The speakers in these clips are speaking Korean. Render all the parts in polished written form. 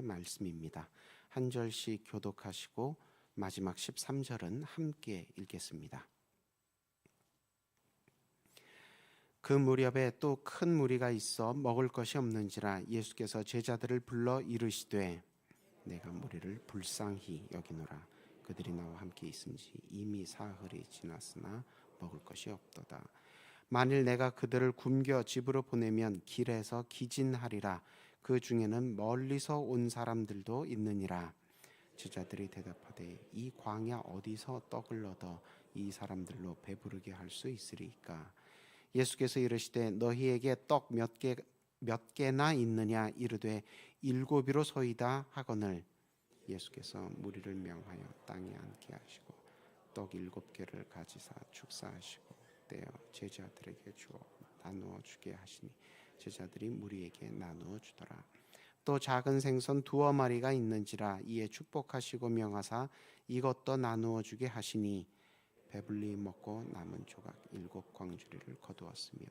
오늘의 말씀입니다. 한 절씩 교독하시고 마지막 13절은 함께 읽겠습니다. 그 무렵에 또 큰 무리가 있어 먹을 것이 없는지라 예수께서 제자들을 불러 이르시되 내가 무리를 불쌍히 여기노라. 그들이 나와 함께 있은지 이미 사흘이 지났으나 먹을 것이 없도다. 만일 내가 그들을 굶겨 집으로 보내면 길에서 기진하리라. 그 중에는 멀리서 온 사람들도 있느니라. 제자들이 대답하되 이 광야 어디서 떡을 얻어 이 사람들로 배부르게 할 수 있으리까? 예수께서 이르시되 너희에게 떡 몇 개나 있느냐? 이르되 7이로소이다 하거늘 예수께서 무리를 명하여 땅에 앉게 하시고 떡 7개를 가지사 축사하시고 떼어 제자들에게 주어 나누어 주게 하시니 제자들이 무리에게 나누어 주더라. 또 작은 생선 2마리가 있는지라 이에 축복하시고 명하사 이것도 나누어 주게 하시니 배불리 먹고 남은 조각 7광주리를 거두었으며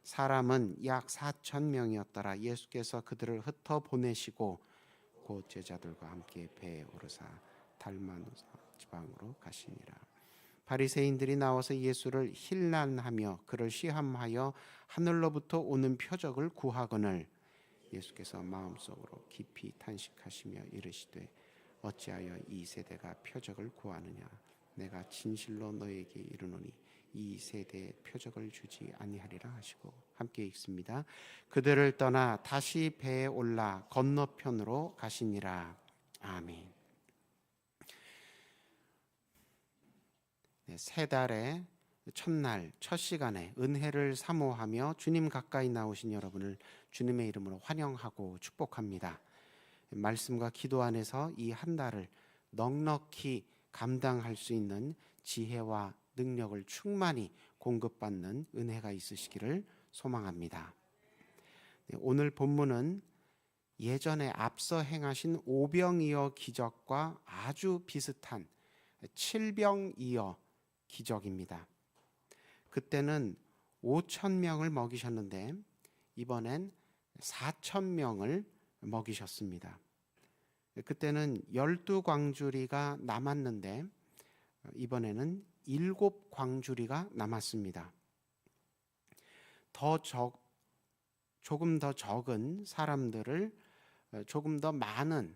사람은 약 4,000명이었더라. 예수께서 그들을 흩어 보내시고 곧 제자들과 함께 배에 오르사 달마누사 지방으로 가시니라. 바리새인들이 나와서 예수를 힐난하며 그를 시험하여 하늘로부터 오는 표적을 구하거늘 예수께서 마음속으로 깊이 탄식하시며 이르시되 어찌하여 이 세대가 표적을 구하느냐? 내가 진실로 너에게 이르노니 이 세대에 표적을 주지 아니하리라 하시고 함께 읽습니다. 그들을 떠나 다시 배에 올라 건너편으로 가시니라. 아멘. 세 달의 첫날 첫 시간에 은혜를 사모하며 주님 가까이 나오신 여러분을 주님의 이름으로 환영하고 축복합니다. 말씀과 기도 안에서 이 한 달을 넉넉히 감당할 수 있는 지혜와 능력을 충만히 공급받는 은혜가 있으시기를 소망합니다. 오늘 본문은 예전에 앞서 행하신 오병이어 기적과 아주 비슷한 칠병이어 기적입니다. 그때는 5,000명을 먹이셨는데 이번엔 4,000명을 먹이셨습니다. 그때는 12광주리가 남았는데 이번에는 7광주리가 남았습니다. 조금 더 적은 사람들을 조금 더 많은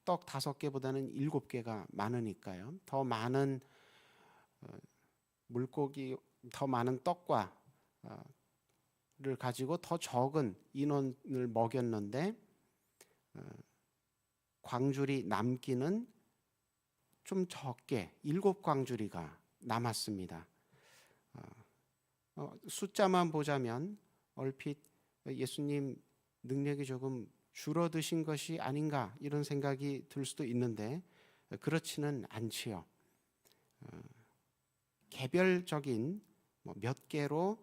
떡 5개보다는 7개가 많으니까요. 더 많은 물고기, 더 많은 떡과 를 가지고 더 적은 인원을 먹였는데 광주리 남기는 좀 적게 7광주리가 남았습니다. 숫자만 보자면 얼핏 예수님 능력이 조금 줄어드신 것이 아닌가 이런 생각이 들 수도 있는데 그렇지는 않지요. 개별적인 몇 개로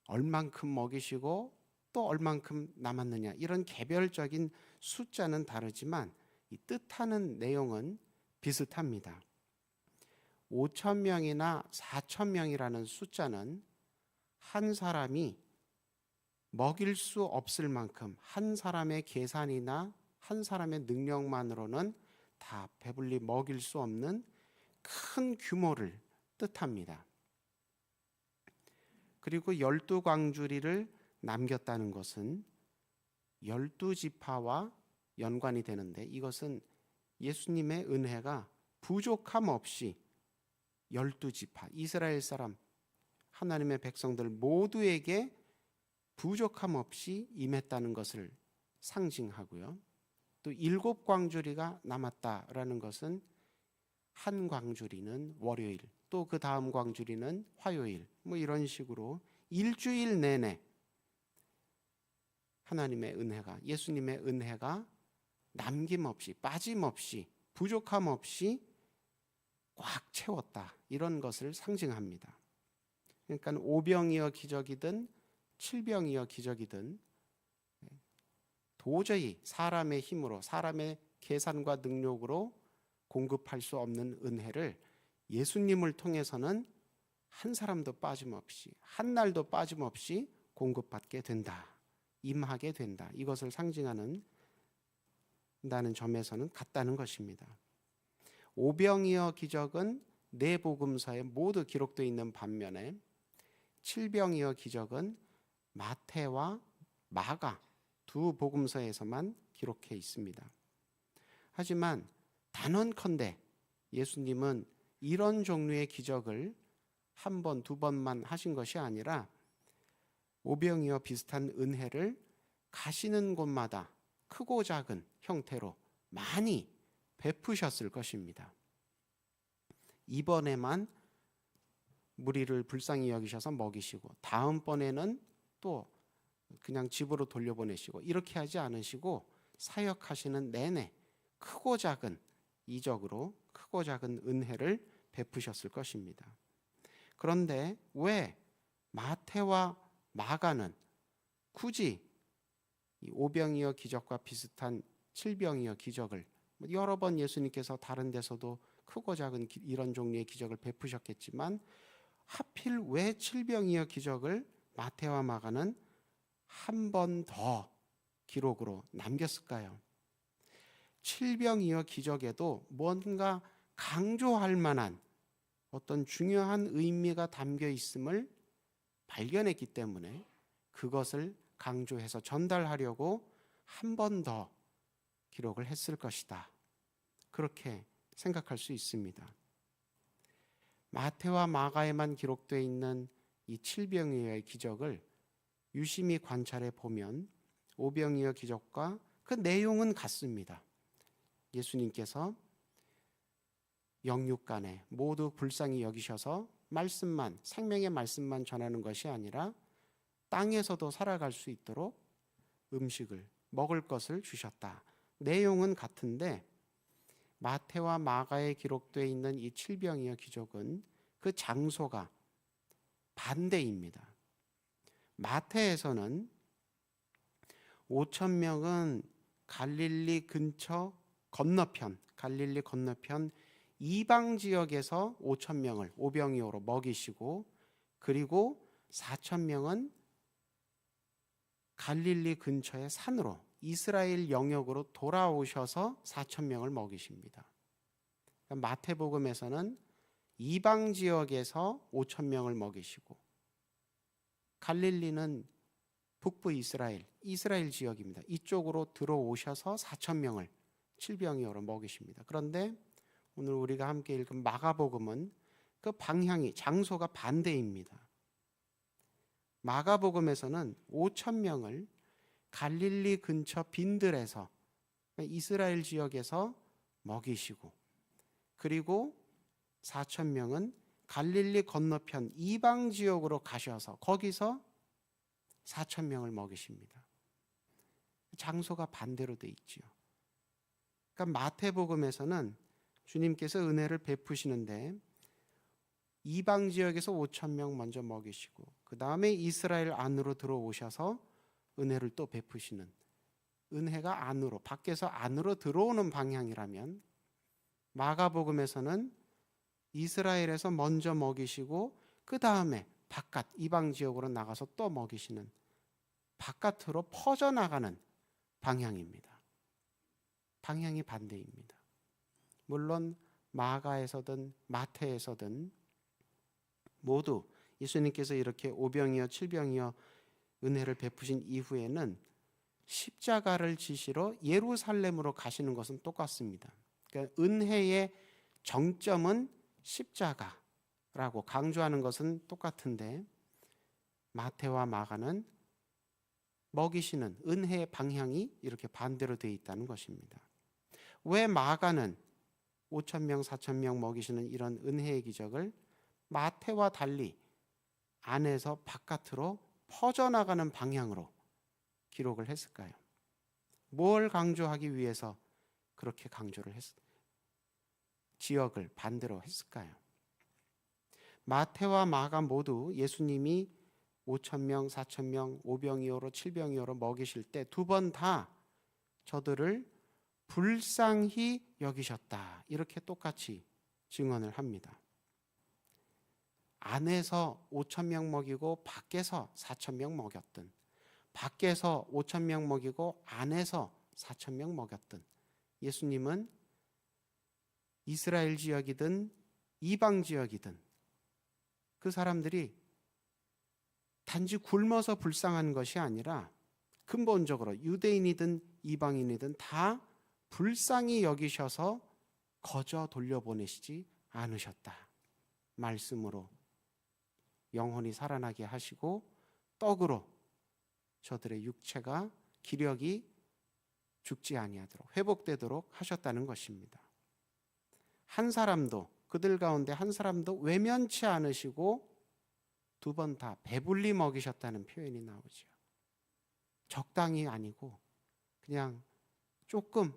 얼만큼 먹이시고 또 얼만큼 남았느냐 이런 개별적인 숫자는 다르지만 이 뜻하는 내용은 비슷합니다. 5,000명이나 4,000명이라는 숫자는 한 사람이 먹일 수 없을 만큼 한 사람의 계산이나 한 사람의 능력만으로는 다 배불리 먹일 수 없는 큰 규모를 뜻합니다. 그리고 12광주리를 남겼다는 것은 12지파와 연관이 되는데 이것은 예수님의 은혜가 부족함 없이 12지파 이스라엘 사람 하나님의 백성들 모두에게 부족함 없이 임했다는 것을 상징하고요. 또 7광주리가 남았다라는 것은 한 광주리는 월요일, 또 그 다음 광주리는 화요일, 이런 식으로 일주일 내내 하나님의 은혜가, 예수님의 은혜가 남김없이, 빠짐없이, 부족함 없이 꽉 채웠다. 이런 것을 상징합니다. 그러니까 오병이어 기적이든 칠병이어 기적이든 도저히 사람의 힘으로, 사람의 계산과 능력으로 공급할 수 없는 은혜를 예수님을 통해서는 한 사람도 빠짐없이, 한 날도 빠짐없이 공급받게 된다. 임하게 된다. 이것을 상징하는 점에서는 같다는 것입니다. 오병이어 기적은 네 복음서에 모두 기록되어 있는 반면에 칠병이어 기적은 마태와 마가 두 복음서에서만 기록해 있습니다. 하지만 단언컨대 예수님은 이런 종류의 기적을 한 번, 두 번만 하신 것이 아니라 오병이어 비슷한 은혜를 가시는 곳마다 크고 작은 형태로 많이 베푸셨을 것입니다. 이번에만 무리를 불쌍히 여기셔서 먹이시고 다음번에는 또 그냥 집으로 돌려보내시고 이렇게 하지 않으시고 사역하시는 내내 크고 작은 이적으로 크고 작은 은혜를 베푸셨을 것입니다. 그런데 왜 마태와 마가는 굳이 이 오병이어 기적과 비슷한 칠병이어 기적을 여러 번 예수님께서 다른 데서도 크고 작은 이런 종류의 기적을 베푸셨겠지만 하필 왜 칠병이어 기적을 마태와 마가는 한 번 더 기록으로 남겼을까요? 칠병이어 기적에도 뭔가 강조할 만한 어떤 중요한 의미가 담겨 있음을 발견했기 때문에 그것을 강조해서 전달하려고 한 번 더 기록을 했을 것이다. 그렇게 생각할 수 있습니다. 마태와 마가에만 기록되어 있는 이 칠병이어의 기적을 유심히 관찰해 보면 오병이어 기적과 그 내용은 같습니다. 예수님께서 영육간에 모두 불쌍히 여기셔서 말씀만, 생명의 말씀만 전하는 것이 아니라 땅에서도 살아갈 수 있도록 음식을, 먹을 것을 주셨다. 내용은 같은데 마태와 마가에 기록되어 있는 이 칠병이어 기적은 그 장소가 반대입니다. 마태에서는 5천 명은 갈릴리 근처 건너편, 갈릴리 건너편 이방 지역에서 5천 명을 오병이어로 먹이시고 그리고 4천 명은 갈릴리 근처의 산으로 이스라엘 영역으로 돌아오셔서 4천 명을 먹이십니다. 마태복음에서는 이방 지역에서 5천 명을 먹이시고 갈릴리는 북부 이스라엘 지역입니다. 이쪽으로 들어오셔서 4천 명을 칠병이어로 먹이십니다. 그런데 오늘 우리가 함께 읽은 마가복음은 그 방향이, 장소가 반대입니다. 마가복음에서는 5천 명을 갈릴리 근처 빈들에서 이스라엘 지역에서 먹이시고 그리고 4천 명은 갈릴리 건너편 이방 지역으로 가셔서 거기서 4천 명을 먹이십니다. 장소가 반대로 돼 있지요. 그러니까 마태복음에서는 주님께서 은혜를 베푸시는데 이방 지역에서 5천 명 먼저 먹이시고 그 다음에 이스라엘 안으로 들어오셔서 은혜를 또 베푸시는, 은혜가 안으로, 밖에서 안으로 들어오는 방향이라면 마가복음에서는 이스라엘에서 먼저 먹이시고 그 다음에 바깥 이방 지역으로 나가서 또 먹이시는, 바깥으로 퍼져나가는 방향입니다. 방향이 반대입니다. 물론 마가에서든 마태에서든 모두 예수님께서 이렇게 오병이어 칠병이어 은혜를 베푸신 이후에는 십자가를 지시러 예루살렘으로 가시는 것은 똑같습니다. 그러니까 은혜의 정점은 십자가라고 강조하는 것은 똑같은데 마태와 마가는 먹이시는 은혜의 방향이 이렇게 반대로 되어 있다는 것입니다. 왜 마가는 5천 명, 4천 명 먹이시는 이런 은혜의 기적을 마태와 달리 안에서 바깥으로 퍼져나가는 방향으로 기록을 했을까요? 뭘 강조하기 위해서 그렇게 강조를 지역을 반대로 했을까요? 마태와 마가 모두 예수님이 5천 명, 4천 명, 오병이어로 칠병이어로 먹이실 때 두 번 다 저들을 불쌍히 여기셨다. 이렇게 똑같이 증언을 합니다. 안에서 5천 명 먹이고 밖에서 4천 명 먹였든, 밖에서 5천 명 먹이고 안에서 4천 명 먹였든 예수님은 이스라엘 지역이든 이방 지역이든 그 사람들이 단지 굶어서 불쌍한 것이 아니라 근본적으로 유대인이든 이방인이든 다 불쌍히 여기셔서 거저 돌려보내시지 않으셨다. 말씀으로 영혼이 살아나게 하시고 떡으로 저들의 육체가 기력이 죽지 아니하도록 회복되도록 하셨다는 것입니다. 한 사람도 그들 가운데 한 사람도 외면치 않으시고 두 번 다 배불리 먹이셨다는 표현이 나오죠. 적당히 아니고 그냥 조금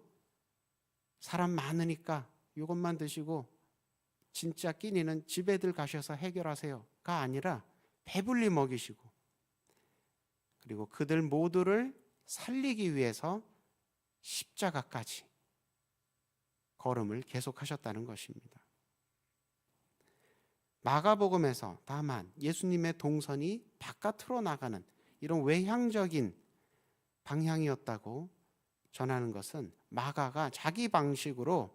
사람 많으니까 이것만 드시고 진짜 끼니는 집에들 가셔서 해결하세요가 아니라 배불리 먹이시고 그리고 그들 모두를 살리기 위해서 십자가까지 걸음을 계속하셨다는 것입니다. 마가복음에서 다만 예수님의 동선이 바깥으로 나가는 이런 외향적인 방향이었다고 전하는 것은 마가가 자기 방식으로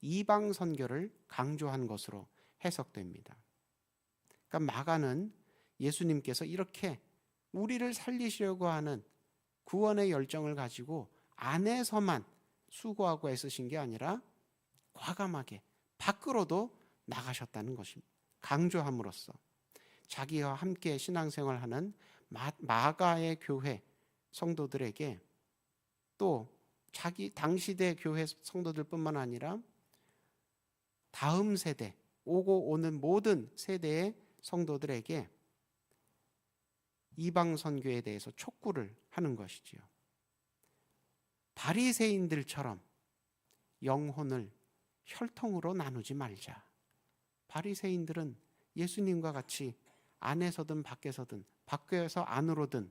이방 선교를 강조한 것으로 해석됩니다. 그러니까 마가는 예수님께서 이렇게 우리를 살리시려고 하는 구원의 열정을 가지고 안에서만 수고하고 애쓰신 게 아니라 과감하게 밖으로도 나가셨다는 것입니다. 강조함으로써 자기와 함께 신앙생활하는 마가의 교회 성도들에게 또 자기 당시대 교회 성도들뿐만 아니라 다음 세대 오고 오는 모든 세대의 성도들에게 이방 선교에 대해서 촉구를 하는 것이지요. 바리새인들처럼 영혼을 혈통으로 나누지 말자. 바리새인들은 예수님과 같이 안에서든 밖에서든 밖에서 안으로든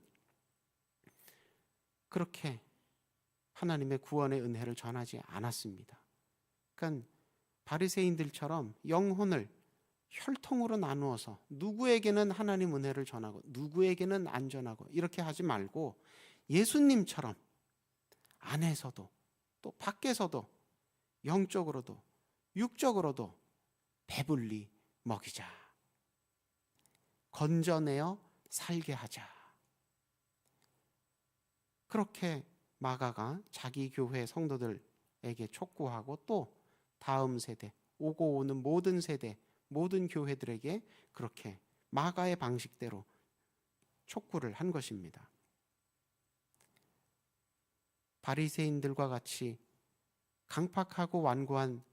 그렇게 하나님의 구원의 은혜를 전하지 않았습니다. 그러니까 바리새인들처럼 영혼을 혈통으로 나누어서 누구에게는 하나님 은혜를 전하고 누구에게는 안 전하고 이렇게 하지 말고 예수님처럼 안에서도 또 밖에서도 영적으로도 육적으로도 배불리 먹이자. 건져내어 살게 하자. 그렇게 마가가 자기 교회 성도들에게 촉구하고 또 다음 세대, 오고 오는 모든 세대, 모든 교회들에게 그렇게 마가의 방식대로 촉구를 한 것입니다. 바리새인들과 같이 강팍하고 완고한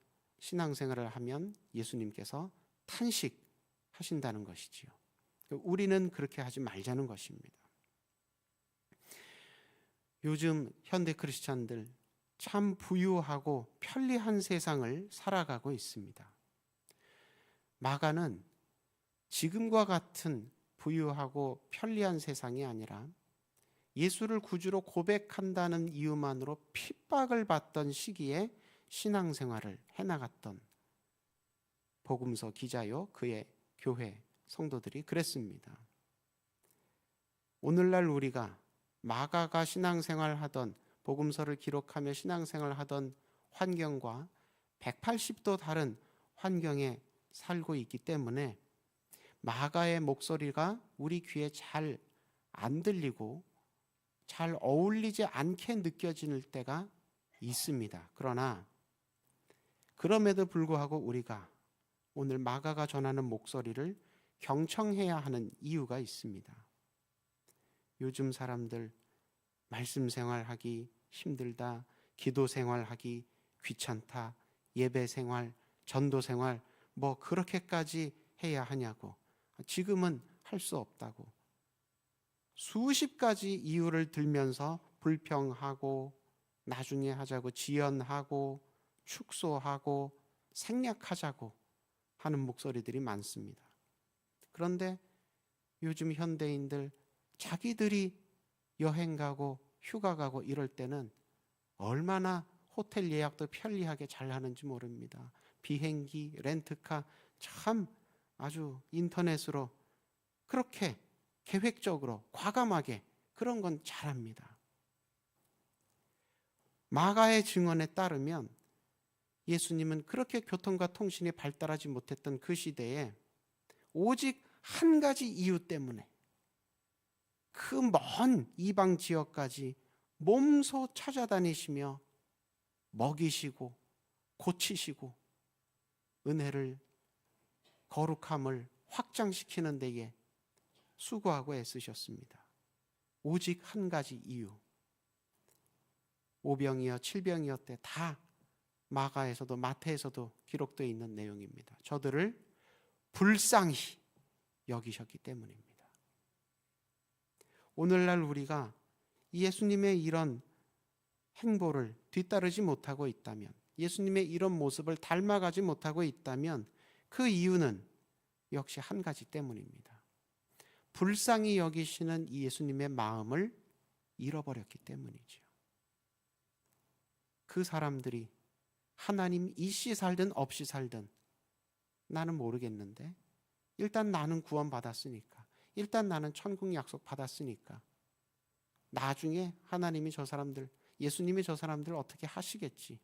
신앙생활을 하면 예수님께서 탄식하신다는 것이지요. 우리는 그렇게 하지 말자는 것입니다. 요즘 현대 크리스찬들 참 부유하고 편리한 세상을 살아가고 있습니다. 마가는 지금과 같은 부유하고 편리한 세상이 아니라 예수를 구주로 고백한다는 이유만으로 핍박을 받던 시기에 신앙생활을 해나갔던 복음서 기자요 그의 교회 성도들이 그랬습니다. 오늘날 우리가 마가가 신앙생활하던 복음서를 기록하며 신앙생활하던 환경과 180도 다른 환경에 살고 있기 때문에 마가의 목소리가 우리 귀에 잘 안 들리고 잘 어울리지 않게 느껴질 때가 있습니다. 그러나 그럼에도 불구하고 우리가 오늘 마가가 전하는 목소리를 경청해야 하는 이유가 있습니다. 요즘 사람들 말씀 생활하기 힘들다, 기도 생활하기 귀찮다, 예배 생활, 전도 생활 뭐 그렇게까지 해야 하냐고, 지금은 할 수 없다고 수십 가지 이유를 들면서 불평하고 나중에 하자고 지연하고 축소하고 생략하자고 하는 목소리들이 많습니다. 그런데 요즘 현대인들 자기들이 여행 가고 휴가 가고 이럴 때는 얼마나 호텔 예약도 편리하게 잘 하는지 모릅니다. 비행기, 렌트카 참 아주 인터넷으로 그렇게 계획적으로 과감하게 그런 건 잘합니다. 마가의 증언에 따르면 예수님은 그렇게 교통과 통신이 발달하지 못했던 그 시대에 오직 한 가지 이유 때문에 그 먼 이방 지역까지 몸소 찾아다니시며 먹이시고 고치시고 은혜를, 거룩함을 확장시키는 데에 수고하고 애쓰셨습니다. 오직 한 가지 이유. 오병이어 칠병이어 때 다 마가에서도 마태에서도 기록되어 있는 내용입니다. 저들을 불쌍히 여기셨기 때문입니다. 오늘날 우리가 예수님의 이런 행보를 뒤따르지 못하고 있다면, 예수님의 이런 모습을 닮아가지 못하고 있다면 그 이유는 역시 한 가지 때문입니다. 불쌍히 여기시는 이 예수님의 마음을 잃어버렸기 때문이죠. 그 사람들이 하나님 있이 살든 없이 살든 나는 모르겠는데 일단 나는 구원받았으니까, 일단 나는 천국 약속 받았으니까 나중에 하나님이 저 사람들, 예수님이 저 사람들 어떻게 하시겠지.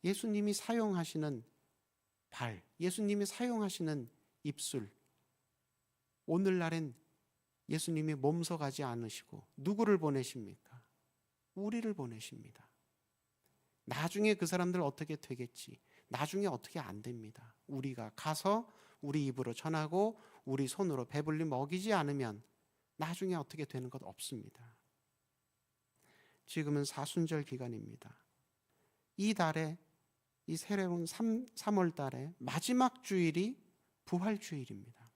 예수님이 사용하시는 발, 예수님이 사용하시는 입술, 오늘날엔 예수님이 몸서 가지 않으시고 누구를 보내십니까? 우리를 보내십니다. 나중에 그 사람들 어떻게 되겠지, 나중에 어떻게 안 됩니다. 우리가 가서 우리 입으로 전하고 우리 손으로 배불리 먹이지 않으면 나중에 어떻게 되는 것 없습니다. 지금은 사순절 기간입니다. 이 달에, 이 새로운 3월 달에 마지막 주일이 부활주일입니다.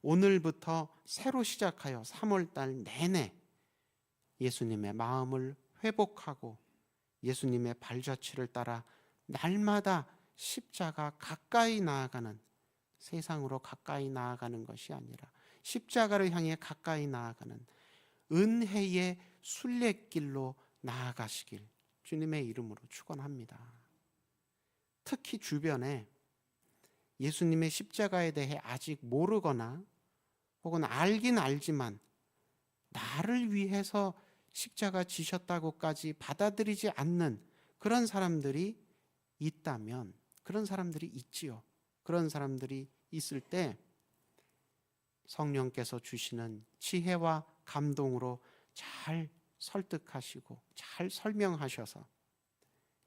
오늘부터 새로 시작하여 3월 달 내내 예수님의 마음을 회복하고 예수님의 발자취를 따라 날마다 십자가 가까이 나아가는, 세상으로 가까이 나아가는 것이 아니라 십자가를 향해 가까이 나아가는 은혜의 순례길로 나아가시길 주님의 이름으로 축원합니다. 특히 주변에 예수님의 십자가에 대해 아직 모르거나 혹은 알긴 알지만 나를 위해서 십자가 지셨다고까지 받아들이지 않는 그런 사람들이 있다면, 그런 사람들이 있지요. 그런 사람들이 있을 때 성령께서 주시는 지혜와 감동으로 잘 설득하시고 잘 설명하셔서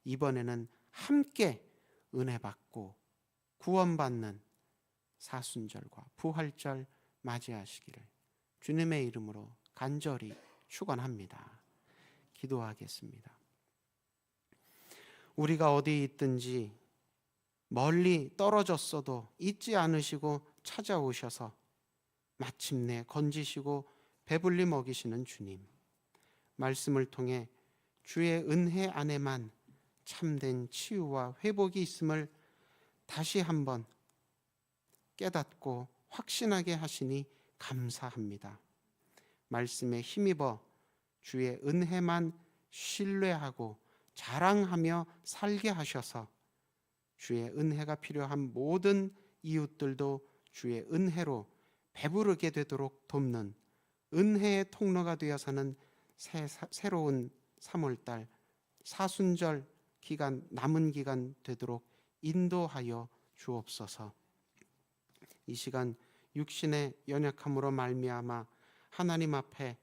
이번에는 함께 은혜 받고 구원받는 사순절과 부활절 맞이하시기를 주님의 이름으로 간절히 축원합니다. 기도하겠습니다. 우리가 어디 있든지 멀리 떨어졌어도 잊지 않으시고 찾아오셔서 마침내 건지시고 배불리 먹이시는 주님, 말씀을 통해 주의 은혜 안에만 참된 치유와 회복이 있음을 다시 한번 깨닫고 확신하게 하시니 감사합니다. 말씀에 힘입어 주의 은혜만 신뢰하고 자랑하며 살게 하셔서 주의 은혜가 필요한 모든 이웃들도 주의 은혜로 배부르게 되도록 돕는 은혜의 통로가 되어서는 새로운 3월달 사순절 기간, 남은 기간 되도록 인도하여 주옵소서. 이 시간 육신의 연약함으로 말미암아 하나님 앞에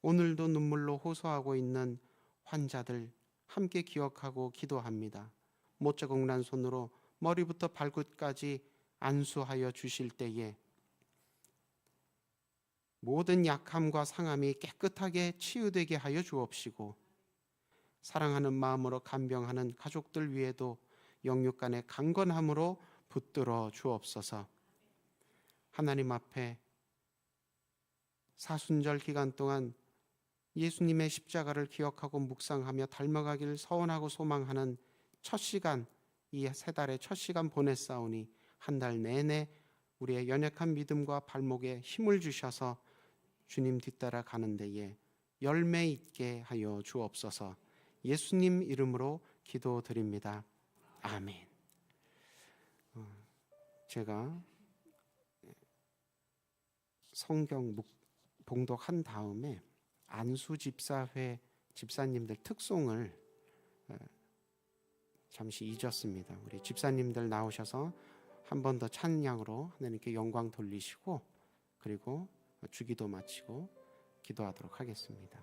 오늘도 눈물로 호소하고 있는 환자들 함께 기억하고 기도합니다. 못자국난 손으로 머리부터 발끝까지 안수하여 주실 때에 모든 약함과 상함이 깨끗하게 치유되게 하여 주옵시고, 사랑하는 마음으로 간병하는 가족들 위에도 영육간의 강건함으로 붙들어 주옵소서. 하나님 앞에 사순절 기간 동안 예수님의 십자가를 기억하고 묵상하며 닮아가기를 서원하고 소망하는 첫 시간, 이 세 달의 첫 시간 보냈사오니 한 달 내내 우리의 연약한 믿음과 발목에 힘을 주셔서 주님 뒤따라 가는 데에 열매 있게 하여 주옵소서. 예수님 이름으로 기도드립니다. 아멘. 제가 성경 봉독한 다음에 안수 집사회 집사님들 특송을 잠시 잊었습니다. 우리 집사님들 나오셔서 한 번 더 찬양으로 하나님께 영광 돌리시고 그리고 주기도 마치고 기도하도록 하겠습니다.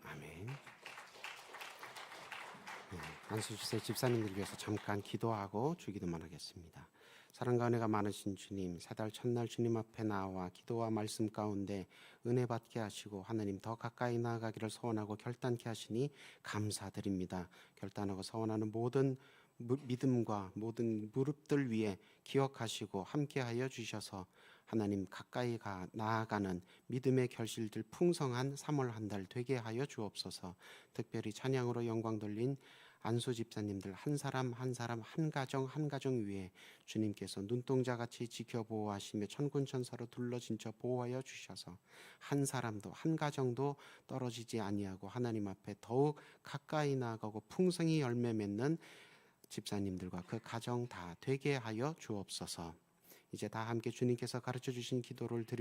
아멘. 안수주세 집사님들 위해서 잠깐 기도하고 주기도만 하겠습니다. 사랑과 은혜가 많으신 주님, 사달 첫날 주님 앞에 나와 기도와 말씀 가운데 은혜 받게 하시고 하나님 더 가까이 나아가기를 소원하고 결단케 하시니 감사드립니다. 결단하고 소원하는 모든 믿음과 모든 무릎들 위에 기억하시고 함께하여 주셔서 하나님 가까이 나아가는 믿음의 결실들 풍성한 3월 한 달 되게 하여 주옵소서. 특별히 찬양으로 영광 돌린 안수 집사님들 한 사람 한 사람 한 가정 위에 주님께서 눈동자같이 지켜보호하시며 천군천사로 둘러진쳐 보호하여 주셔서 한 사람도 한 가정도 떨어지지 아니하고 하나님 앞에 더욱 가까이 나아가고 풍성히 열매 맺는 집사님들과 그 가정 다 되게 하여 주옵소서. 이제 다 함께 주님께서 가르쳐 주신 기도를 드리고